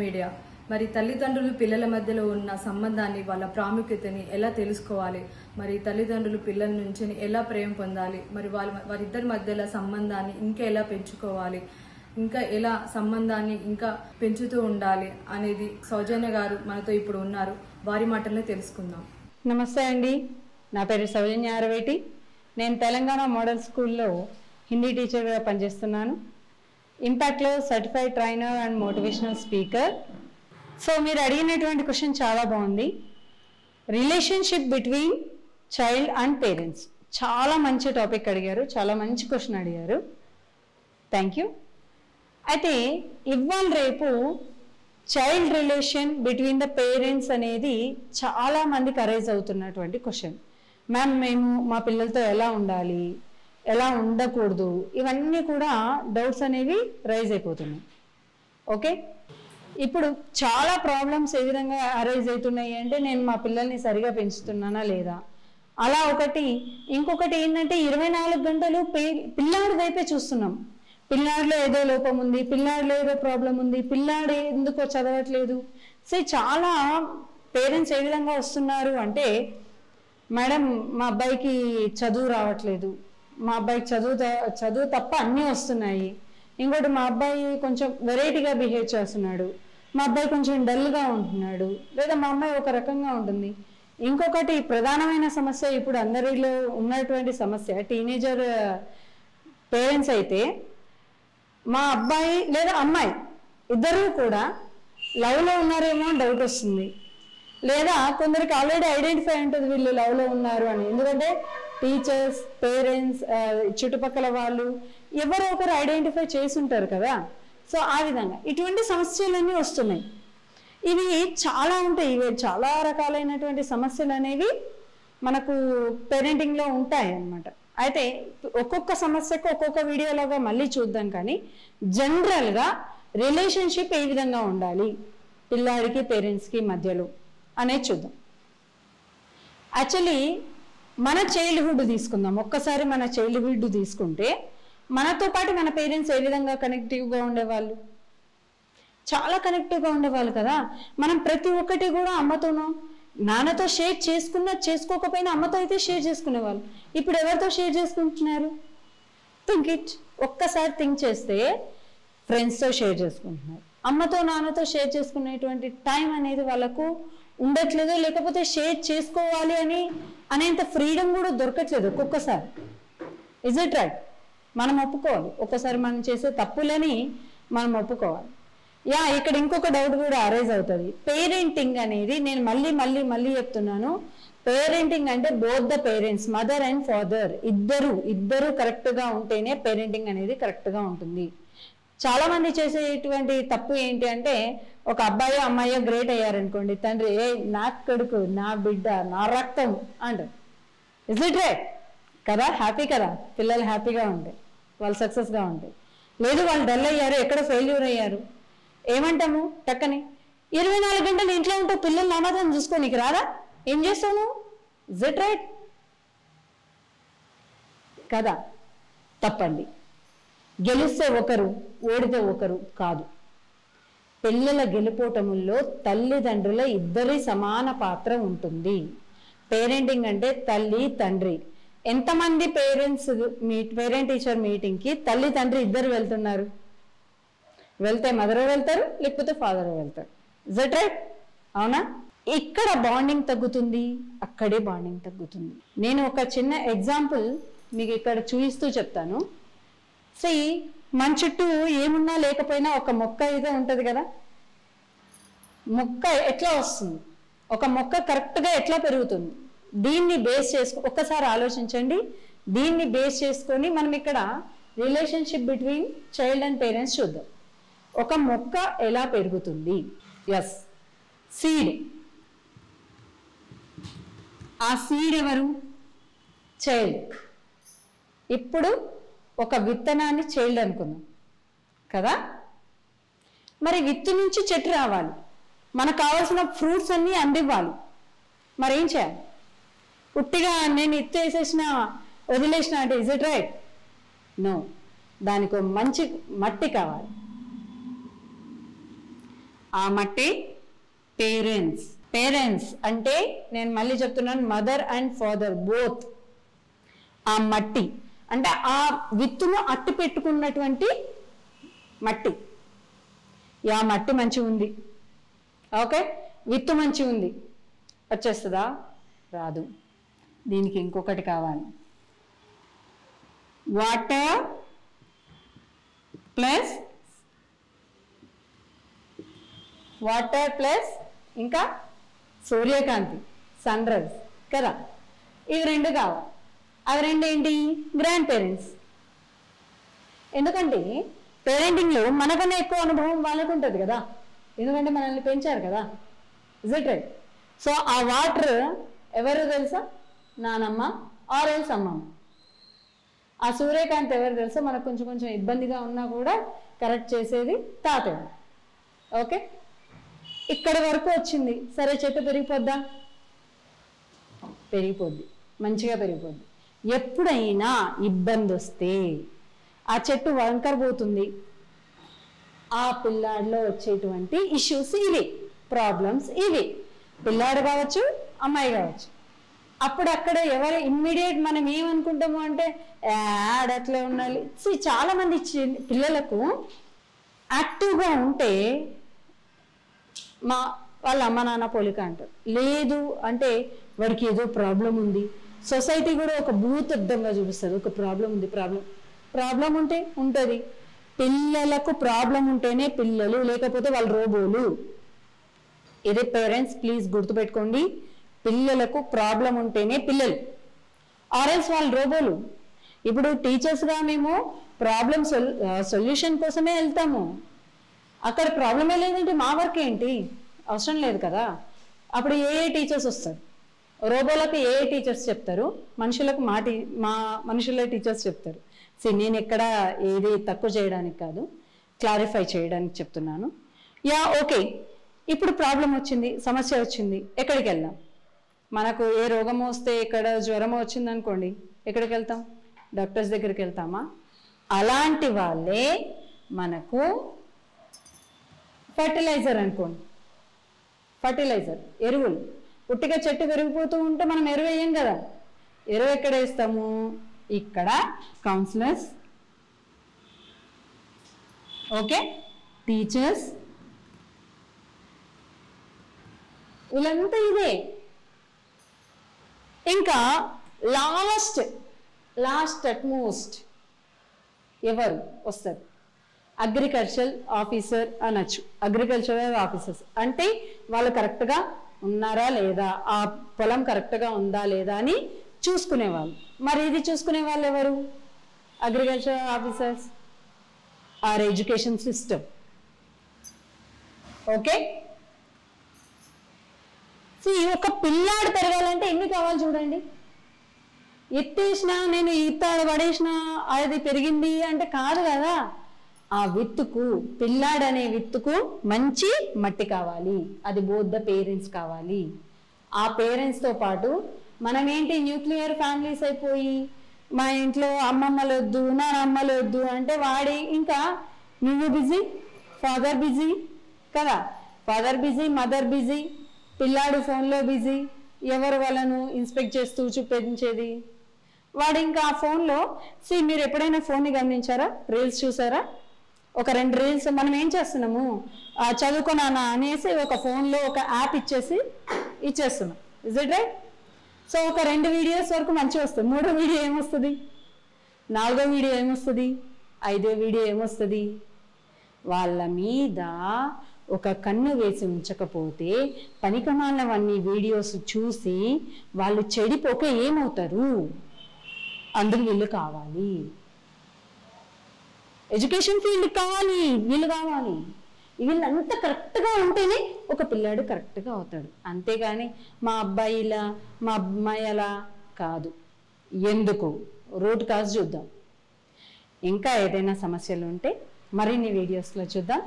Media. మరి తల్లిదండ్రులు పిల్లల మధ్యలో ఉన్న సంబంధాన్ని, వాళ్ళ ప్రాముఖ్యతని ఎలా తెలుసుకోవాలి, మరి తల్లిదండ్రులు పిల్లల నుంచి ఎలా ప్రేమ పొందాలి, మరి వారిద్దరి మధ్యలో సంబంధాన్ని ఇంకా ఎలా పెంచుకోవాలి, ఇంకా ఎలా సంబంధాన్ని ఇంకా పెంచుతూ ఉండాలి అనేది సౌజన్య గారు మనతో ఇప్పుడు ఉన్నారు. వారి మాటల్లో తెలుసుకుందాం. నమస్తే అండి, నా పేరు సౌజన్య ఆరవేటి. నేను తెలంగాణ మోడల్ స్కూల్లో హిందీ టీచర్గా పనిచేస్తున్నాను. ఇంపాక్ట్లో certified trainer and motivational speaker. So మీరు అడిగినటువంటి క్వశ్చన్ చాలా బాగుంది. Relationship between child and parents, చాలా మంచి టాపిక్ అడిగారు, చాలా మంచి క్వశ్చన్ అడిగారు. Thank you. అయితే ఇవాళ రేపు child relation between the parents అనేది చాలా మందికి అరైజ్ అవుతున్నటువంటి క్వశ్చన్. మ్యామ్, మేము మా పిల్లలతో ఎలా ఉండాలి, ఎలా ఉండకూడదు, ఇవన్నీ కూడా డౌట్స్ అనేవి రైజ్ అయిపోతున్నాయి. ఓకే, ఇప్పుడు చాలా ప్రాబ్లమ్స్ ఏ విధంగా అరైజ్ అవుతున్నాయి అంటే, నేను మా పిల్లల్ని సరిగా పెంచుతున్నానా లేదా, అలా ఒకటి. ఇంకొకటి ఏంటంటే 24 గంటలు పిల్లాడి వైపే చూస్తున్నాం. పిల్లాడిలో ఏదో లోపం ఉంది, పిల్లాడిలో ఏదో ప్రాబ్లం ఉంది, పిల్లాడు ఎందుకో చదవట్లేదు. సో చాలా పేరెంట్స్ ఏ విధంగా వస్తున్నారు అంటే, మేడం మా అబ్బాయికి చదువు రావట్లేదు, మా అబ్బాయికి చదువు తప్ప అన్నీ వస్తున్నాయి, ఇంకోటి మా అబ్బాయి కొంచెం వెరైటీగా బిహేవ్ చేస్తున్నాడు, మా అబ్బాయి కొంచెం డల్గా ఉంటున్నాడు, లేదా మా అమ్మాయి ఒక రకంగా ఉంటుంది. ఇంకొకటి ప్రధానమైన సమస్య, ఇప్పుడు అందరిలో ఉన్నటువంటి సమస్య, టీనేజర్ పేరెంట్స్ అయితే మా అబ్బాయి లేదా అమ్మాయి ఇద్దరూ కూడా లవ్లో ఉన్నారేమో డౌట్ వస్తుంది. లేదా కొందరికి ఆల్రెడీ ఐడెంటిఫై ఉంటుంది వీళ్ళు లవ్లో ఉన్నారు అని. ఎందుకంటే టీచర్స్, పేరెంట్స్, చుట్టుపక్కల వాళ్ళు ఎవరో ఒకరు ఐడెంటిఫై చేసి ఉంటారు కదా. సో ఆ విధంగా ఇటువంటి సమస్యలన్నీ వస్తున్నాయి. ఇవి చాలా ఉంటాయి, ఇవి చాలా రకాలైనటువంటి సమస్యలు అనేవి మనకు పేరెంటింగ్లో ఉంటాయి అన్నమాట. అయితే ఒక్కొక్క సమస్యకు ఒక్కొక్క వీడియోలాగా మళ్ళీ చూద్దాం. కానీ జనరల్గా రిలేషన్షిప్ ఏ విధంగా ఉండాలి పిల్లాడికి పేరెంట్స్కి మధ్యలో అనేది చూద్దాం. యాక్చువల్లీ మన చైల్డ్హుడ్ తీసుకుందాం. ఒక్కసారి మన చైల్డ్హుడ్ తీసుకుంటే మనతో పాటు మన పేరెంట్స్ ఏ విధంగా కనెక్టివ్గా ఉండేవాళ్ళు, చాలా కనెక్టివ్గా ఉండేవాళ్ళు కదా. మనం ప్రతి ఒక్కటి కూడా అమ్మతోనో నాన్నతో షేర్ చేసుకోకపోయినా అమ్మతో అయితే షేర్ చేసుకునేవాళ్ళు. ఇప్పుడు ఎవరితో షేర్ చేసుకుంటున్నారు? Think it. ఒక్కసారి థింక్ చేస్తే ఫ్రెండ్స్తో షేర్ చేసుకుంటున్నారు. అమ్మతో నాన్నతో షేర్ చేసుకునేటువంటి టైం అనేది వాళ్ళకు ఉండట్లేదు, లేకపోతే షేర్ చేసుకోవాలి అనేంత ఫ్రీడమ్ కూడా దొరకట్లేదు ఒక్కొక్కసారి. Is it right? మనం ఒప్పుకోవాలి, ఒక్కసారి మనం చేసే తప్పులని మనం ఒప్పుకోవాలి. ఇక్కడ ఇంకొక డౌట్ కూడా అరైజ్ అవుతుంది. పేరెంటింగ్ అనేది, నేను మళ్ళీ చెప్తున్నాను, పేరెంటింగ్ అంటే both the parents, mother and father ఇద్దరు కరెక్ట్గా ఉంటేనే పేరెంటింగ్ అనేది కరెక్ట్గా ఉంటుంది. చాలా మంది చేసేటువంటి తప్పు ఏంటి అంటే, ఒక అబ్బాయి అమ్మాయి గ్రేట్ అయ్యారనుకోండి, తండ్రి నా కొడుకు, నా బిడ్డ, నా రక్తం అంటారు. ఇజ్ ఇట్ రైట్ కదా? హ్యాపీ కదా, పిల్లలు హ్యాపీగా ఉంటాయి, వాళ్ళు సక్సెస్గా ఉంటాయి. లేదు వాళ్ళు డల్ అయ్యారు, ఎక్కడ ఫెయిల్యూర్ అయ్యారు, ఏమంటాము టక్కని? 24 గంటలు ఇంట్లో ఉంటావు, పిల్లల్ని నామాత్రం చూసుకో, నీకు రాదా? ఏం చేస్తావు? ఇజ్ ఇట్ రైట్ కదా? తప్పండి. గెలిస్తే ఒకరు, ఓడితే ఒకరు కాదు. పిల్లల గెలుపోటముల్లో తల్లిదండ్రుల ఇద్దరి సమాన పాత్ర ఉంటుంది. పేరెంటింగ్ అంటే తల్లి తండ్రి. ఎంతమంది పేరెంట్స్ పేరెంట్ టీచర్ మీటింగ్కి తల్లి తండ్రి ఇద్దరు వెళ్తున్నారు? వెళ్తే మదర్ వెళ్తారు, లేకపోతే ఫాదర్ వెళ్తారు. Is it right? అవునా? ఇక్కడ బాండింగ్ తగ్గుతుంది, అక్కడే బాండింగ్ తగ్గుతుంది. నేను ఒక చిన్న ఎగ్జాంపుల్ మీకు ఇక్కడ చూపిస్తూ చెప్తాను. మన చుట్టూ ఏమున్నా లేకపోయినా ఒక మొక్క అయితే ఉంటుంది కదా. మొక్క ఎట్లా వస్తుంది, ఒక మొక్క కరెక్ట్గా ఎట్లా పెరుగుతుంది, దీన్ని బేస్ చేసుకు ఒక్కసారి ఆలోచించండి. దీన్ని బేస్ చేసుకొని మనం ఇక్కడ relationship between child and parents చూద్దాం. ఒక మొక్క ఎలా పెరుగుతుంది? Yes, seed. ఆ సీడ్ ఎవరు? చైల్డ్. ఇప్పుడు ఒక విత్తనాన్ని చైల్డ్ అనుకుందాం కదా. మరి విత్తు నుంచి చెట్టు రావాలి, మనకు కావాల్సిన ఫ్రూట్స్ అన్నీ అందివ్వాలి. మరి ఏం చేయాలి? పుట్టిగా నేను ఇత్తు వేసేసిన వదిలేసిన అంటే ఇజ్ ఇట్ రైట్? నో. దానికి మంచి మట్టి కావాలి. ఆ మట్టి పేరెంట్స్. పేరెంట్స్ అంటే నేను మళ్ళీ చెప్తున్నాను, మదర్ అండ్ ఫాదర్ బోత్. ఆ మట్టి అంటే ఆ విత్తును అట్టు పెట్టుకున్నటువంటి మట్టి. ఆ మట్టి మంచిగా ఉంది, ఓకే, విత్తు మంచిగా ఉంది, వచ్చేస్తుందా? రాదు. దీనికి ఇంకొకటి కావాలి, వాటర్ ప్లస్ ఇంకా సూర్యకాంతి, సన్ రైజ్ కదా, ఇవి రెండు కావాలి. అవి రెండు ఏంటి? Grand parents. ఎందుకంటే పేరెంటింగ్లో మనకన్నా ఎక్కువ అనుభవం వాళ్ళకు ఉంటుంది కదా, ఎందుకంటే మనల్ని పెంచారు కదా. Is it right? సో ఆ వాటర్ ఎవరు తెలుసా? నానమ్మ ఆర్ ఎల్స్ అమ్మమ్మ. ఆ సూర్యకాంతి ఎవరు తెలుసా? మనకు కొంచెం కొంచెం ఇబ్బందిగా ఉన్నా కూడా కరెక్ట్ చేసేది తాతయ్య. ఓకే, ఇక్కడ వరకు వచ్చింది. సరే, చెట్టు పెరిగిపోద్దా? పెరిగిపోద్ది, మంచిగా పెరిగిపోద్ది. ఎప్పుడైనా ఇబ్బంది వస్తే ఆ చెట్టు వంకరబోతుంది. ఆ పిల్లాడిలో వచ్చేటువంటి ఇష్యూస్ ఇవి, ప్రాబ్లమ్స్ ఇవి. పిల్లాడు కావచ్చు, అమ్మాయి కావచ్చు. అప్పుడు అక్కడ ఎవరు ఇమ్మీడియట్ మనం ఏమనుకుంటాము అంటే యాడ్ అట్లా ఉండాలి. చాలా మంది పిల్లలకు యాక్టివ్గా ఉంటే వాళ్ళ అమ్మ నాన్న పోలిక అంటారు. లేదు అంటే వాడికి ఏదో ప్రాబ్లం ఉంది. సొసైటీ కూడా ఒక భూతద్దంగా చూపిస్తుంది. ఒక ప్రాబ్లం ఉంది, ప్రాబ్లం ఉంటే ఉంటుంది. పిల్లలకు ప్రాబ్లం ఉంటేనే పిల్లలు, లేకపోతే వాళ్ళు రోబోలు. ఇది పేరెంట్స్ ప్లీజ్ గుర్తుపెట్టుకోండి. పిల్లలకు ప్రాబ్లం ఉంటేనే పిల్లలు, ఆర్ఎల్స్ వాళ్ళు రోబోలు. ఇప్పుడు టీచర్స్గా మేము ప్రాబ్లం సొల్యూషన్ కోసమే వెళ్తాము. అక్కడ ప్రాబ్లమే లేదంటే మా వర్క్ ఏంటి? అవసరం లేదు కదా. అప్పుడు ఏ టీచర్స్ వస్తారు? రోబోలకు ఏ టీచర్స్ చెప్తారు, మనుషులకు మనుషుల టీచర్స్ చెప్తారు. నేను ఎక్కడ ఏది తక్కువ చేయడానికి కాదు, క్లారిఫై చేయడానికి చెప్తున్నాను. ఓకే, ఇప్పుడు ప్రాబ్లం వచ్చింది, సమస్య వచ్చింది, ఎక్కడికి వెళ్దాం? మనకు ఏ రోగం వస్తే, ఇక్కడ జ్వరం వచ్చింది అనుకోండి, ఎక్కడికి వెళ్తాం? డాక్టర్స్ దగ్గరికి వెళ్తామా? అలాంటి వాళ్ళే మనకు ఫర్టిలైజర్ అనుకోండి. ఫర్టిలైజర్, ఎరువులు. పుట్టిగా చెట్టు పెరిగిపోతూ ఉంటే మనం ఎరువు వేయం కదా. ఎరువు ఎక్కడ వేస్తాము? ఇక్కడ కౌన్సిలర్స్, ఓకే, టీచర్స్, వీళ్ళంతా ఇదే. ఇంకా లాస్ట్ అట్మోస్ట్ ఎవరు వస్తారు? అగ్రికల్చరల్ ఆఫీసర్ అనొచ్చు. అగ్రికల్చరల్ ఆఫీసర్స్ అంటే వాళ్ళు కరెక్ట్గా ఉన్నారా లేదా, ఆ పొలం కరెక్ట్గా ఉందా లేదా అని చూసుకునేవాళ్ళు. మరి ఇది చూసుకునే వాళ్ళు ఎవరు? Agricultural officers or education system. Okay, so ఈ ఒక పిల్లాడు పెరగాలంటే ఎన్ని కావాలి చూడండి. ఎత్తేసినా, నేను ఈతాడు పడేసినా అది పెరిగింది అంటే కాదు కదా. ఆ విత్తుకు, పిల్లాడనే విత్తుకు మంచి మట్టి కావాలి. అది బోత్ ద పేరెంట్స్ కావాలి. ఆ పేరెంట్స్తో పాటు మనం ఏంటి, న్యూక్లియర్ ఫ్యామిలీస్ అయిపోయి మా ఇంట్లో అమ్మమ్మలు వద్దు, నాన్నమ్మలు వద్దు అంటే వాడి ఇంకా నువ్వు బిజీ, ఫాదర్ బిజీ కదా. ఫాదర్ బిజీ, మదర్ బిజీ, పిల్లాడు ఫోన్లో బిజీ. ఎవరు వాళ్ళను ఇన్స్పెక్ట్ చేస్తూ చూపించేది? వాడు ఇంకా ఆ ఫోన్లో. మీరు ఎప్పుడైనా ఫోన్ని గమనించారా? రీల్స్ చూసారా? ఒక 2 రీల్స్ మనం ఏం చేస్తున్నాము, చదువుకున్నానా అనేసి ఒక ఫోన్లో ఒక యాప్ ఇచ్చేస్తున్నాం. Is it right? సో ఒక 2 వీడియోస్ వరకు మంచిగా వస్తుంది. 3వ వీడియో ఏమొస్తుంది? 4వ వీడియో ఏమొస్తుంది? 5వ వీడియో ఏమొస్తుంది? వాళ్ళ మీద ఒక కన్ను వేసి ఉంచకపోతే పనికిమాలినవన్నీ వీడియోస్ చూసి వాళ్ళు చెడిపోక ఏమవుతారు? అందుకు వీళ్ళు కావాలి, ఎడ్యుకేషన్ ఫీల్డ్ కావాలి, వీళ్ళు కావాలి. వీళ్ళంతా కరెక్ట్గా ఉంటేనే ఒక పిల్లాడు కరెక్ట్గా అవుతాడు. అంతేగాని మా అబ్బాయిలా మా అమ్మాయి అలా కాదు. ఎందుకు? రూట్ కాజ్ చూద్దాం. ఇంకా ఏదైనా సమస్యలు ఉంటే మరిన్ని వీడియోస్లో చూద్దాం.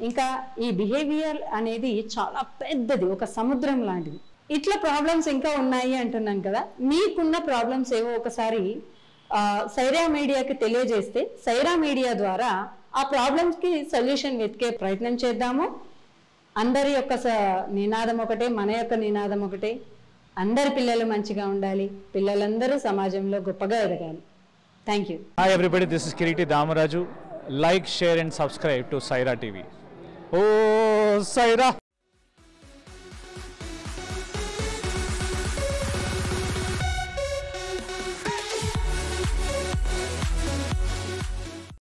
ఇంకా ఈ బిహేవియర్ అనేది చాలా పెద్దది, ఒక సముద్రం లాంటిది. ఇట్లా ప్రాబ్లమ్స్ ఇంకా ఉన్నాయి అంటున్నాం కదా. మీకున్న ప్రాబ్లమ్స్ ఏవో ఒకసారి సైరా మీడియాకి తెలియజేస్తే సైరా మీడియా ద్వారా ఆ ప్రాబ్లమ్స్కి సొల్యూషన్ వెతికే ప్రయత్నం చేద్దాము. అందరి యొక్క నినాదం ఒకటే, మన యొక్క నినాదం ఒకటే. అందరి పిల్లలు మంచిగా ఉండాలి, పిల్లలందరూ సమాజంలో గొప్పగా ఎదగాలి. Thank you. Hi everybody, this is Kiriti Damaraju. Like, share and subscribe to Saira TV. ఓ సైరా.